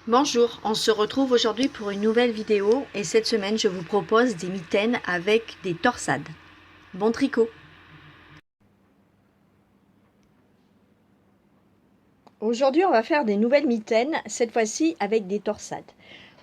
Bonjour, on se retrouve aujourd'hui pour une nouvelle vidéo et cette semaine je vous propose des mitaines avec des torsades. Bon tricot! Aujourd'hui on va faire des nouvelles mitaines, cette fois-ci avec des torsades.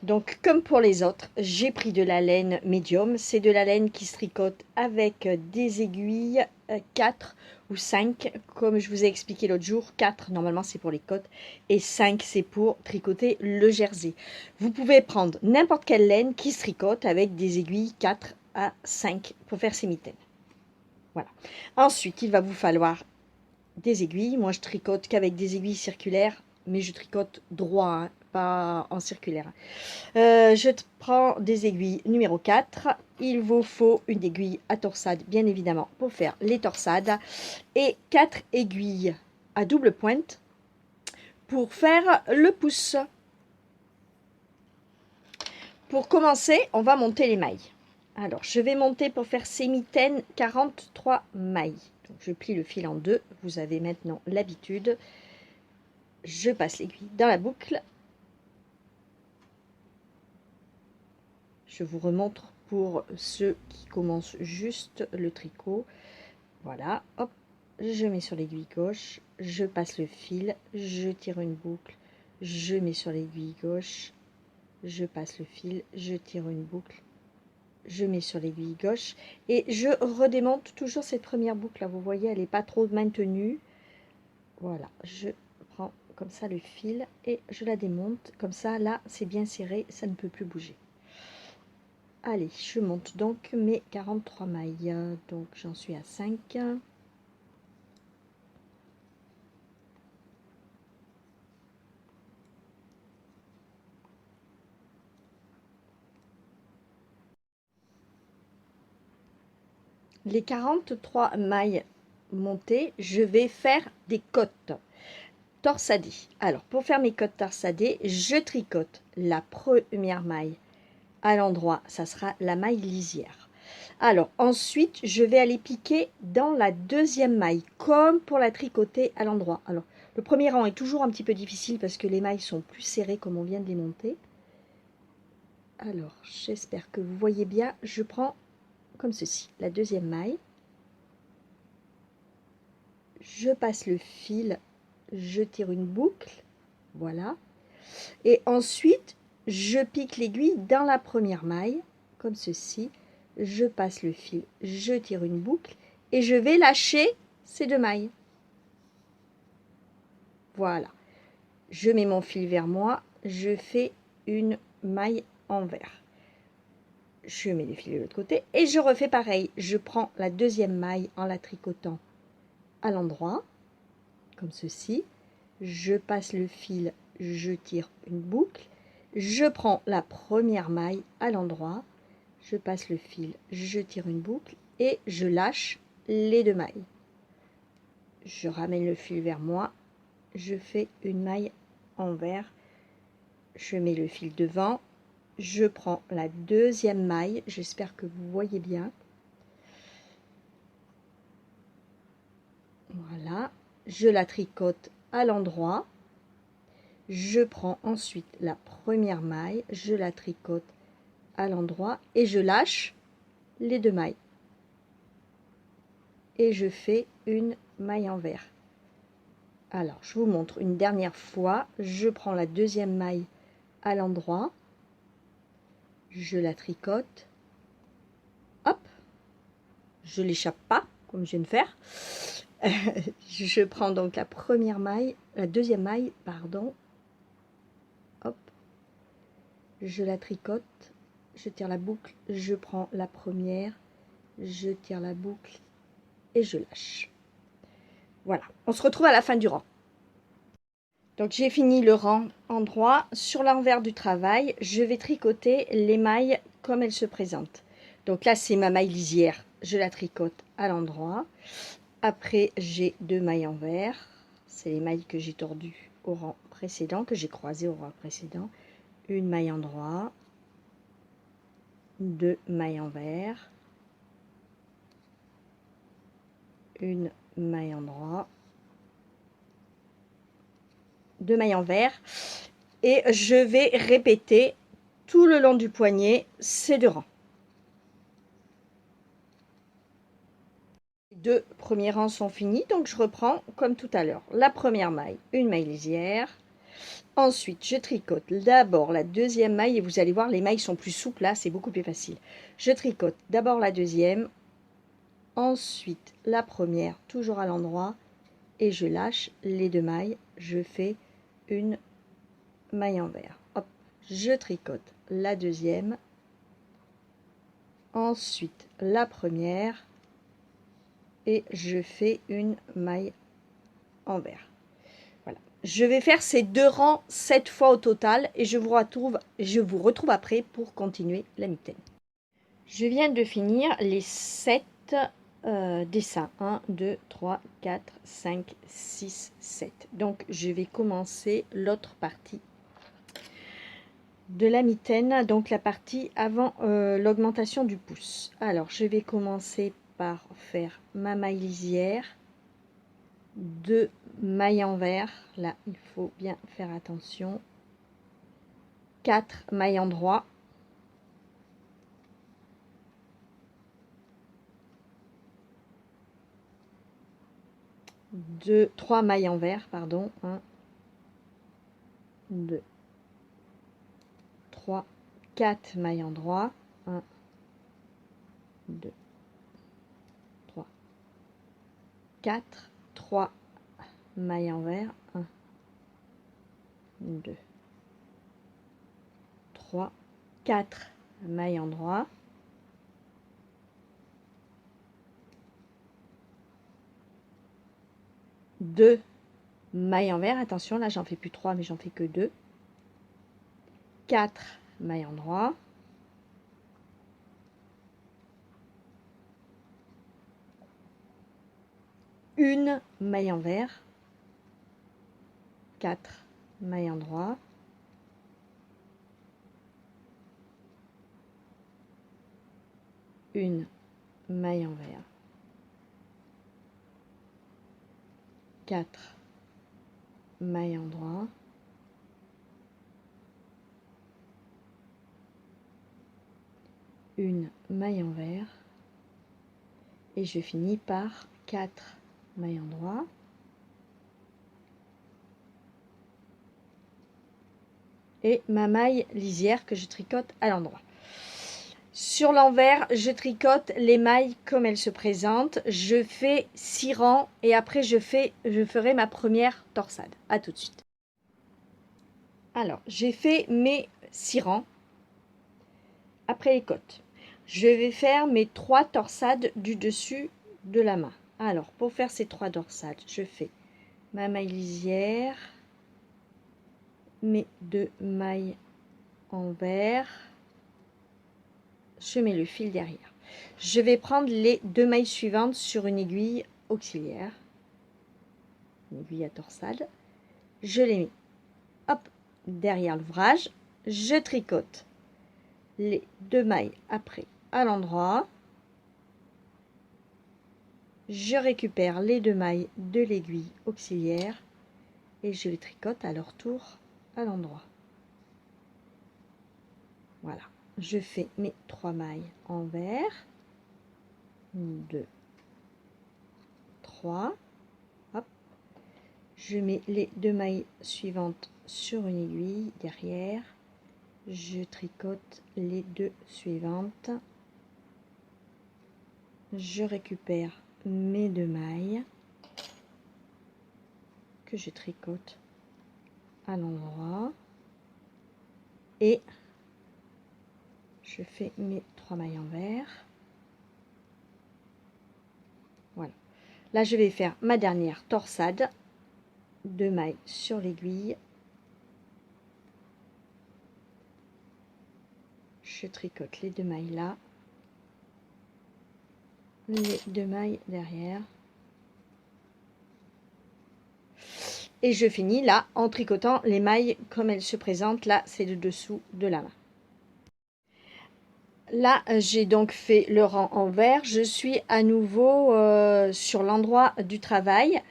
Donc comme pour les autres, j'ai pris de la laine médium, c'est de la laine qui se tricote avec des aiguilles 4 ou 5, comme je vous ai expliqué l'autre jour, 4 normalement c'est pour les côtes et 5 c'est pour tricoter le jersey. Vous pouvez prendre n'importe quelle laine qui se tricote avec des aiguilles 4 à 5 pour faire ces mitaines. Voilà. Ensuite il va vous falloir des aiguilles. Moi, je tricote qu'avec des aiguilles circulaires, mais je tricote droit, hein, pas en circulaire. Je prends des aiguilles numéro 4. Il vous faut une aiguille à torsade, bien évidemment, pour faire les torsades. Et 4 aiguilles à double pointe pour faire le pouce. Pour commencer, on va monter les mailles. Alors, je vais monter pour faire ces mitaines 43 mailles. Donc, je plie le fil en deux. Vous avez maintenant l'habitude. Je passe l'aiguille dans la boucle. Je vous remontre pour ceux qui commencent juste le tricot. Voilà, hop, je mets sur l'aiguille gauche, je passe le fil, je tire une boucle, je mets sur l'aiguille gauche, je passe le fil, je tire une boucle, je mets sur l'aiguille gauche et je redémonte toujours cette première boucle là. Vous voyez, elle n'est pas trop maintenue. Voilà, je prends comme ça le fil et je la démonte. Comme ça, là, c'est bien serré, ça ne peut plus bouger. Allez, je monte donc mes 43 mailles. Donc, j'en suis à 5. Les 43 mailles montées, je vais faire des côtes torsadées. Alors, pour faire mes côtes torsadées, je tricote la première maille à l'endroit, ça sera la maille lisière. Alors, ensuite, je vais aller piquer dans la deuxième maille, comme pour la tricoter à l'endroit. Alors, le premier rang est toujours un petit peu difficile parce que les mailles sont plus serrées comme on vient de les monter. Alors, j'espère que vous voyez bien. Je prends comme ceci, la deuxième maille. Je passe le fil, je tire une boucle, voilà. Et ensuite, je pique l'aiguille dans la première maille, comme ceci. Je passe le fil, je tire une boucle et je vais lâcher ces deux mailles. Voilà. Je mets mon fil vers moi, je fais une maille envers. Je mets le fil de l'autre côté et je refais pareil. Je prends la deuxième maille en la tricotant à l'endroit, comme ceci. Je passe le fil, je tire une boucle. Je prends la première maille à l'endroit, je passe le fil, je tire une boucle et je lâche les deux mailles. Je ramène le fil vers moi, je fais une maille envers, je mets le fil devant, je prends la deuxième maille, j'espère que vous voyez bien. Voilà, je la tricote à l'endroit. Je prends ensuite la première maille, je la tricote à l'endroit et je lâche les deux mailles. Et je fais une maille envers. Alors, je vous montre une dernière fois. Je prends la deuxième maille à l'endroit. Je la tricote. Hop. Je l'échappe pas, comme je viens de faire. Je prends donc la première maille, la deuxième maille, pardon. Hop. Je la tricote. Je tire la boucle. Je prends la première. Je tire la boucle. Et je lâche. Voilà. On se retrouve à la fin du rang. Donc j'ai fini le rang endroit. Sur l'envers du travail, je vais tricoter les mailles comme elles se présentent. Donc là, c'est ma maille lisière. Je la tricote à l'endroit. Après, j'ai deux mailles envers. C'est les mailles que j'ai tordues au rang précédent, que j'ai croisées au rang précédent. Une maille endroit. Deux mailles envers. Une maille endroit. Deux mailles envers. Et je vais répéter tout le long du poignet ces 2 rangs. Les 2 premiers rangs sont finis, donc je reprends comme tout à l'heure. La première maille, une maille lisière. Ensuite, je tricote d'abord la deuxième maille et vous allez voir, les mailles sont plus souples là, c'est beaucoup plus facile. Je tricote d'abord la deuxième, ensuite la première, toujours à l'endroit, et je lâche les 2 mailles. Je fais une maille envers. Hop, je tricote la deuxième, ensuite la première, et je fais une maille envers. Voilà. Je vais faire ces 2 rangs 7 fois au total et je vous retrouve après pour continuer la mitaine. Je viens de finir les 7 dessins. 1, 2, 3, 4, 5, 6, 7. Donc je vais commencer l'autre partie de la mitaine, donc la partie avant l'augmentation du pouce. Alors je vais commencer par faire ma maille lisière, 2 mailles envers, là il faut bien faire attention, 4 mailles endroit, 3 mailles envers, pardon, 1, 2, 3, 4 mailles endroit, 1, 2, 3, 4, 3 mailles envers, 1, 2, 3, 4 mailles endroit, 2 mailles envers, attention là j'en fais plus 3 mais j'en fais que 2, 4 mailles endroit, 1 maille envers, 4 mailles endroit, 1 maille envers, 4 mailles endroit, 1 maille envers, et je finis par 4 mailles endroit, et ma maille lisière que je tricote à l'endroit. Sur l'envers, je tricote les mailles comme elles se présentent. Je fais 6 rangs et après je ferai ma première torsade. À tout de suite. Alors, j'ai fait mes 6 rangs après les côtes. Je vais faire mes 3 torsades du dessus de la main. Alors, pour faire ces 3 torsades, je fais ma maille lisière, mes 2 mailles envers, je mets le fil derrière. Je vais prendre les 2 mailles suivantes sur une aiguille auxiliaire, une aiguille à torsade, je les mets hop derrière l'ouvrage, je tricote les 2 mailles après à l'endroit, je récupère les 2 mailles de l'aiguille auxiliaire et je les tricote à leur tour à l'endroit. Voilà, je fais mes 3 mailles envers, 2, 3, hop, je mets les 2 mailles suivantes sur une aiguille derrière, je tricote les 2 suivantes, je récupère mes 2 mailles que je tricote à l'endroit et je fais mes 3 mailles envers. Voilà, là je vais faire ma dernière torsade, 2 mailles sur l'aiguille, je tricote les 2 mailles là, les 2 mailles derrière et je finis là en tricotant les mailles comme elles se présentent. Là c'est le dessous de la main. Là j'ai donc fait le rang envers, je suis à nouveau sur l'endroit du travail.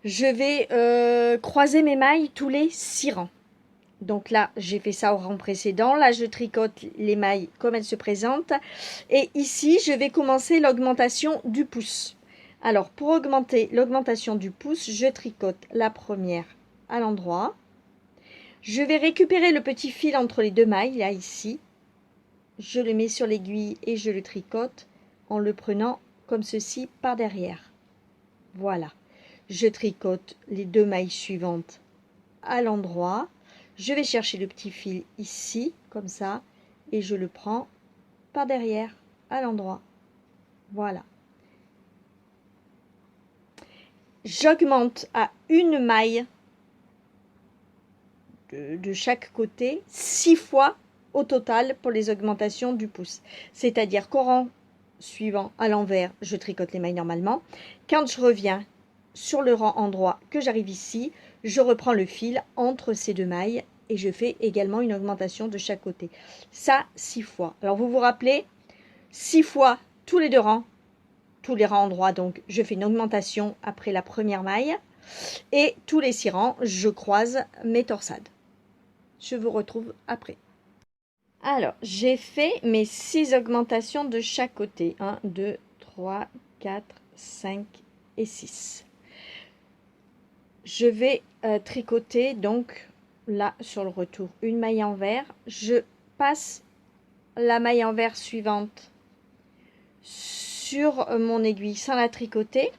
Je vais croiser mes mailles tous les 6 rangs. Donc là, j'ai fait ça au rang précédent. Là, je tricote les mailles comme elles se présentent. Et ici, je vais commencer l'augmentation du pouce. Alors, pour augmenter l'augmentation du pouce, je tricote la première à l'endroit. Je vais récupérer le petit fil entre les deux mailles, là, ici. Je le mets sur l'aiguille et je le tricote en le prenant comme ceci par derrière. Voilà. Je tricote les deux mailles suivantes à l'endroit. Je vais chercher le petit fil ici, comme ça, et je le prends par derrière, à l'endroit. Voilà. J'augmente à une maille de chaque côté, 6 fois au total pour les augmentations du pouce. C'est-à-dire qu'au rang suivant, à l'envers, je tricote les mailles normalement. Quand je reviens sur le rang endroit, que j'arrive ici, je reprends le fil entre ces deux mailles et je fais également une augmentation de chaque côté. Ça, 6 fois. Alors vous vous rappelez, 6 fois tous les rangs endroits, donc je fais une augmentation après la première maille et tous les 6 rangs, je croise mes torsades. Je vous retrouve après. Alors, j'ai fait mes 6 augmentations de chaque côté. 1, 2, 3, 4, 5 et 6. Je vais tricoter donc là sur le retour une maille envers. Je passe la maille envers suivante sur mon aiguille sans la tricoter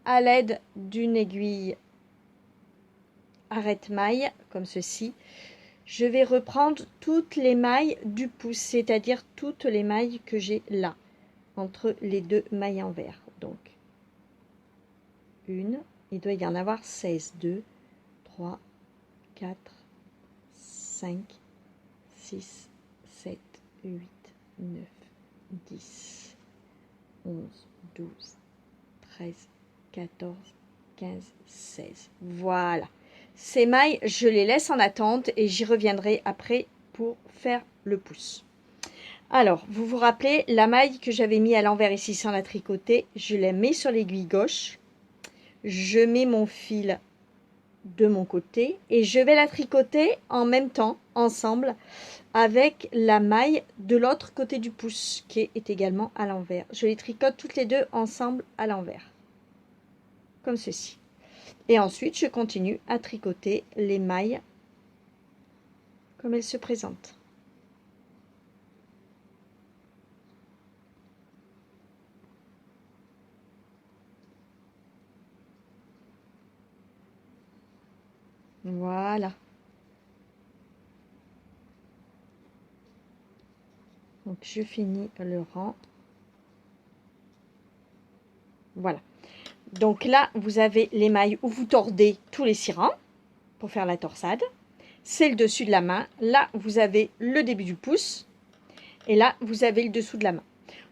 à l'aide d'une aiguille arrête maille comme ceci. Je vais reprendre toutes les mailles du pouce, c'est-à-dire toutes les mailles que j'ai là entre les deux mailles envers. Donc une, il doit y en avoir 16, 2, 3, 4, 5, 6, 7, 8, 9, 10, 11, 12, 13, 14, 15, 16. Voilà. Ces mailles, je les laisse en attente et j'y reviendrai après pour faire le pouce. Alors, vous vous rappelez, la maille que j'avais mis à l'envers ici sans la tricoter, je la mets sur l'aiguille gauche. Je mets mon fil de mon côté et je vais la tricoter en même temps, ensemble, avec la maille de l'autre côté du pouce qui est également à l'envers. Je les tricote toutes les deux ensemble à l'envers, comme ceci. Et ensuite, je continue à tricoter les mailles comme elles se présentent. Voilà. Donc, je finis le rang. Voilà. Donc là, vous avez les mailles où vous tordez tous les 6 rangs pour faire la torsade. C'est le dessus de la main. Là, vous avez le début du pouce. Et là, vous avez le dessous de la main.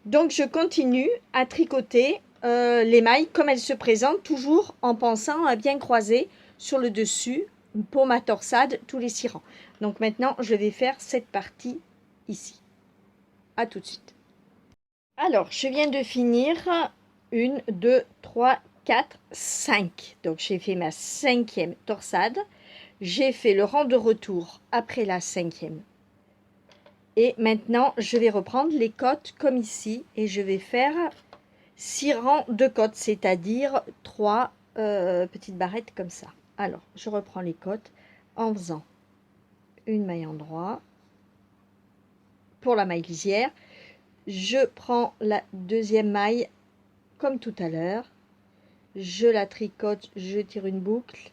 Donc, je continue à tricoter les mailles comme elles se présentent, toujours en pensant à bien croiser sur le dessus pour ma torsade tous les 6 rangs. Donc maintenant, je vais faire cette partie ici. À tout de suite. Alors, je viens de finir 1, 2, 3, 4, 5. Donc, j'ai fait ma 5e torsade. J'ai fait le rang de retour après la 5e. Et maintenant, je vais reprendre les côtes comme ici. Et je vais faire 6 rangs de côtes, c'est-à-dire 3 petites barrettes comme ça. Alors, je reprends les côtes en faisant une maille endroit pour la maille lisière. Je prends la deuxième maille comme tout à l'heure. Je la tricote, je tire une boucle.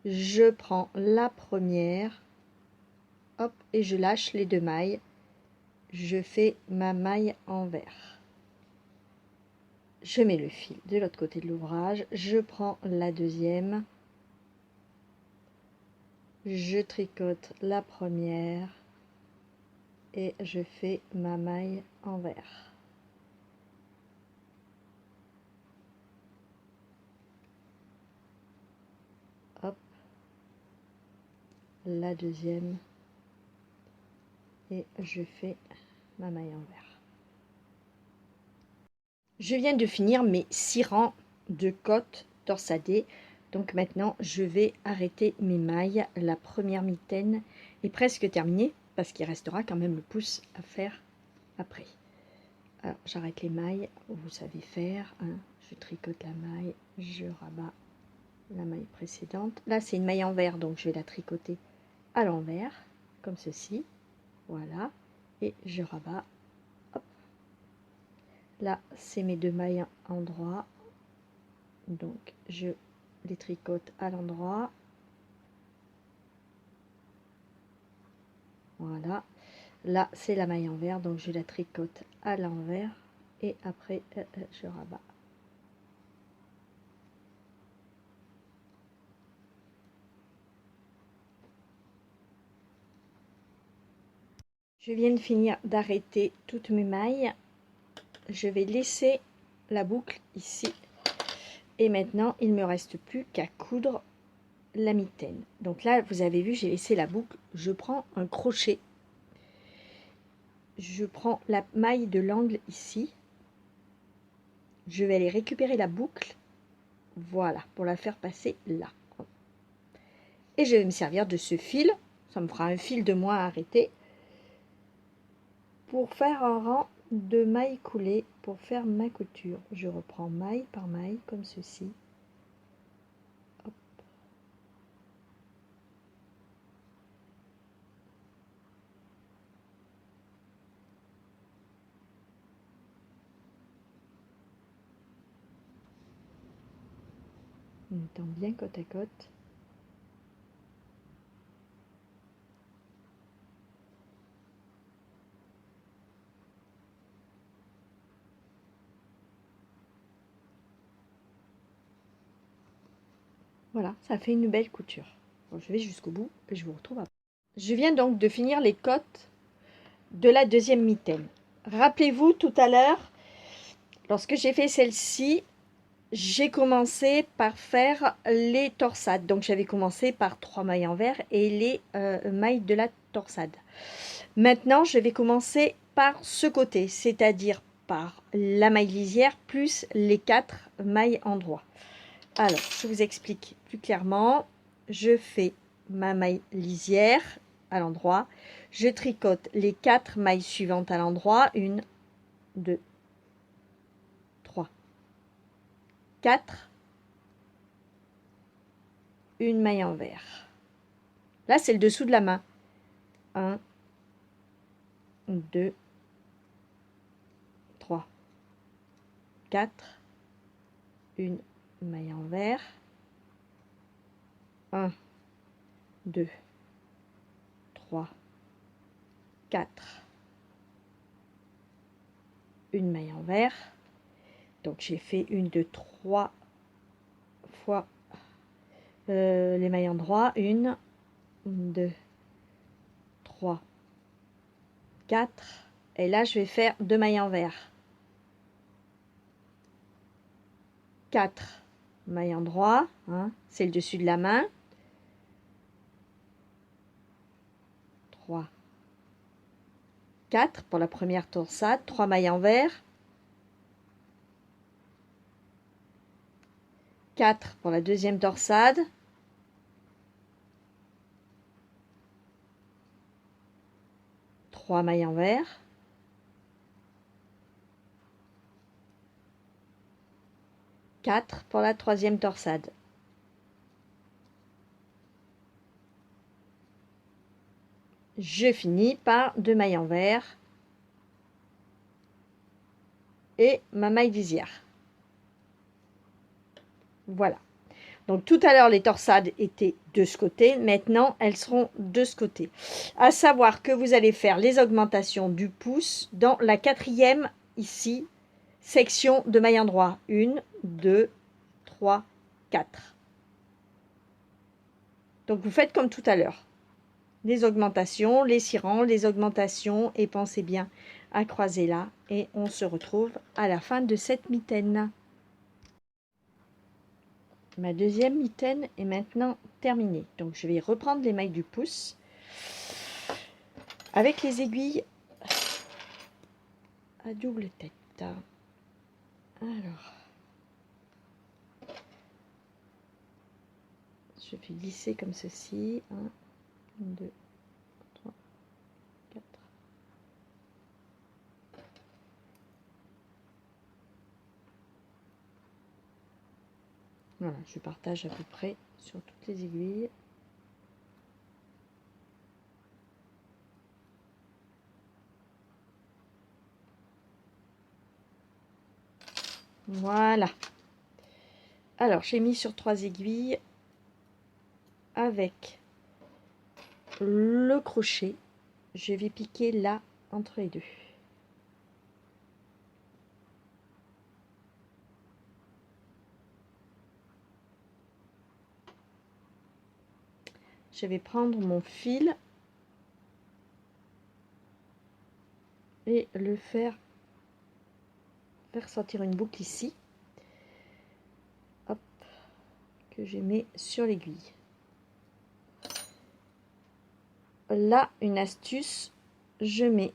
Je prends la première. Hop, et je lâche les 2 mailles. Je fais ma maille envers. Je mets le fil de l'autre côté de l'ouvrage. Je prends la deuxième. Je tricote la première. Et je fais ma maille envers. Hop, la deuxième et je fais ma maille envers. Je viens de finir mes 6 rangs de côtes torsadées Donc maintenant, je vais arrêter mes mailles. La première mitaine est presque terminée parce qu'il restera quand même le pouce à faire après. Alors, j'arrête les mailles, vous savez faire. Hein. Je tricote la maille, je rabats la maille précédente. Là, c'est une maille en vert, donc je vais la tricoter à l'envers, comme ceci. Voilà. Et je rabats. Hop. Là, c'est mes deux mailles en droit. Donc, je les tricote à l'endroit. Voilà. Là, c'est la maille en vert, donc je la tricote à l'envers. Et après, je rabats. Je viens de finir d'arrêter toutes mes mailles. Je vais laisser la boucle ici. Et maintenant, il ne me reste plus qu'à coudre la mitaine. Donc là, vous avez vu, j'ai laissé la boucle. Je prends un crochet. Je prends la maille de l'angle ici. Je vais aller récupérer la boucle. Voilà, pour la faire passer là. Et je vais me servir de ce fil. Ça me fera un fil de moins à arrêter. Pour faire un rang de mailles coulées, pour faire ma couture. Je reprends maille par maille, comme ceci. Hop. En étant bien côte à côte. Voilà, ça fait une belle couture. Bon, je vais jusqu'au bout et je vous retrouve après. Je viens donc de finir les côtes de la deuxième mitaine. Rappelez-vous tout à l'heure, lorsque j'ai fait celle-ci, j'ai commencé par faire les torsades. Donc j'avais commencé par 3 mailles en vert et les mailles de la torsade. Maintenant, je vais commencer par ce côté, c'est-à-dire par la maille lisière plus les 4 mailles en droit. Alors, je vous explique plus clairement. Je fais ma maille lisière à l'endroit. Je tricote les 4 mailles suivantes à l'endroit. 1, 2, 3, 4. Une maille en vert. Là, c'est le dessous de la main. 1, 2, 3, 4. Une maille en vert. 1, 2, 3, 4. Une maille en vert. Donc j'ai fait une de 3 fois les mailles en droit. 1, 2, 3, 4. Et là, je vais faire 2 mailles en vert. 4 mailles en droit. Hein, c'est le dessus de la main. 3, 4 pour la première torsade. 3 mailles en vert. 4 pour la deuxième torsade. 3 mailles en vert. 4 pour la troisième torsade. Je finis par 2 mailles en vert et ma maille lisière. Voilà. Donc tout à l'heure, les torsades étaient de ce côté. Maintenant, elles seront de ce côté. À savoir que vous allez faire les augmentations du pouce dans la 4e, ici, section de maille en droit. 1, 2, 3, 4. Donc vous faites comme tout à l'heure. Les augmentations, les cirants, les augmentations. Et pensez bien à croiser là. Et on se retrouve à la fin de cette mitaine. Ma deuxième mitaine est maintenant terminée. Donc je vais reprendre les mailles du pouce avec les aiguilles à double tête. Alors, je fais glisser comme ceci. 1, 2, 3, 4. Voilà, je partage à peu près sur toutes les aiguilles. Voilà. Alors, j'ai mis sur 3 aiguilles avec le crochet. Je vais piquer là entre les deux. Je vais prendre mon fil et le faire sortir une boucle ici. Hop, que je mets sur l'aiguille. Là, une astuce, je mets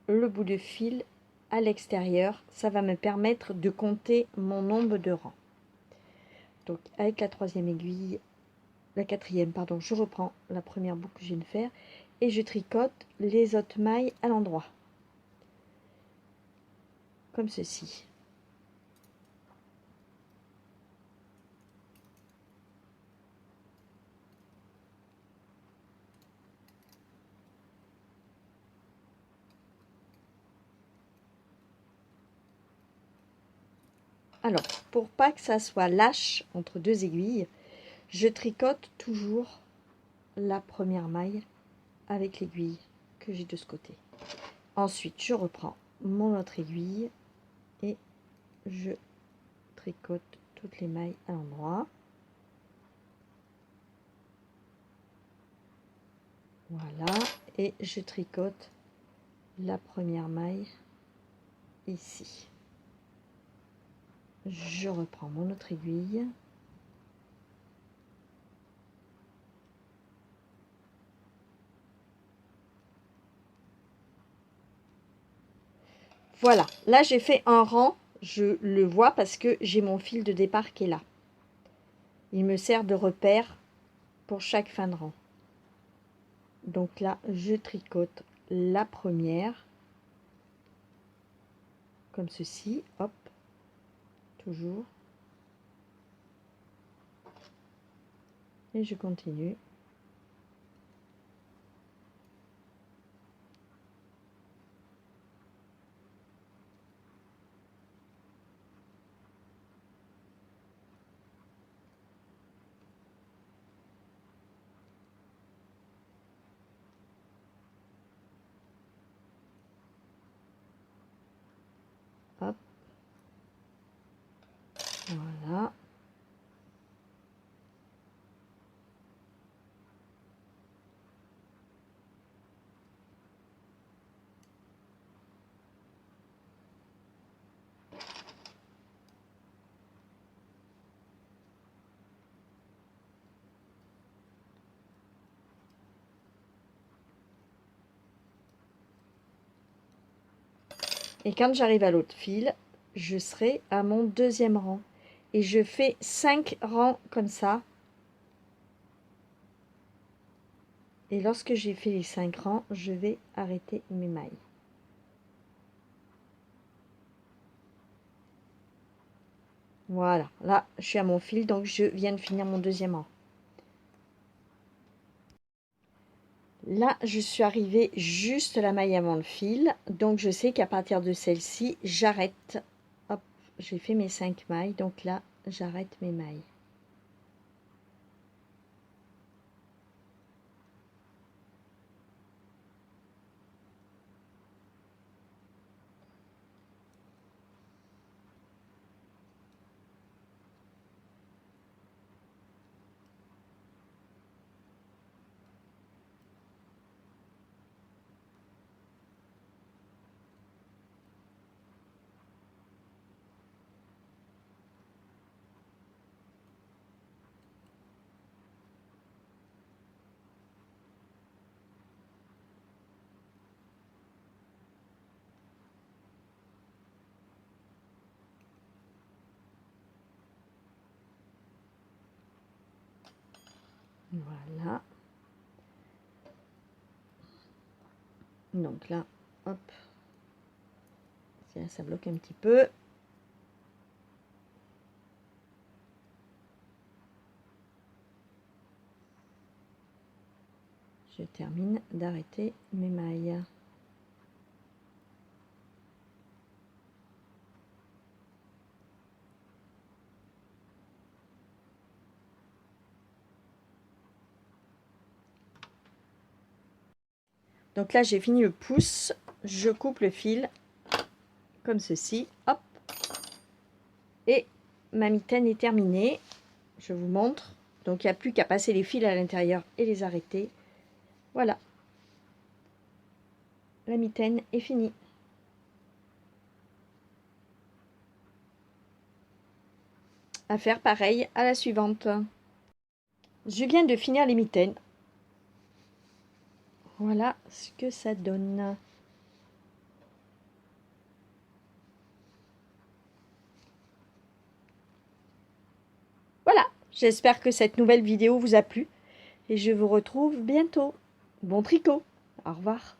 le bout de fil à l'extérieur. Ça va me permettre de compter mon nombre de rangs. Donc, avec la troisième aiguille, la quatrième, pardon, je reprends la première boucle que je viens de faire et je tricote les autres mailles à l'endroit. Comme ceci. Alors, pour pas que ça soit lâche entre deux aiguilles, je tricote toujours la première maille avec l'aiguille que j'ai de ce côté. Ensuite, je reprends mon autre aiguille et je tricote toutes les mailles à l'endroit. Voilà, et je tricote la première maille ici. Je reprends mon autre aiguille. Voilà, là j'ai fait un rang, je le vois parce que j'ai mon fil de départ qui est là. Il me sert de repère pour chaque fin de rang. Donc là, je tricote la première, comme ceci, hop, toujours. Et je continue. Hop. Voilà. Et quand j'arrive à l'autre fil, je serai à mon deuxième rang. Et je fais 5 rangs comme ça. Et lorsque j'ai fait les 5 rangs, je vais arrêter mes mailles. Voilà, là, je suis à mon fil, donc je viens de finir mon deuxième rang. Là, je suis arrivée juste la maille avant le fil, donc je sais qu'à partir de celle-ci, j'arrête. Hop, j'ai fait mes 5 mailles, donc là, j'arrête mes mailles. Voilà. Donc là, hop. Ça bloque un petit peu. Je termine d'arrêter mes mailles. Donc là, j'ai fini le pouce. Je coupe le fil comme ceci. Hop. Et ma mitaine est terminée. Je vous montre. Donc, il n'y a plus qu'à passer les fils à l'intérieur et les arrêter. Voilà. La mitaine est finie. À faire pareil à la suivante. Je viens de finir les mitaines. Voilà ce que ça donne. Voilà, j'espère que cette nouvelle vidéo vous a plu et je vous retrouve bientôt. Bon tricot, au revoir.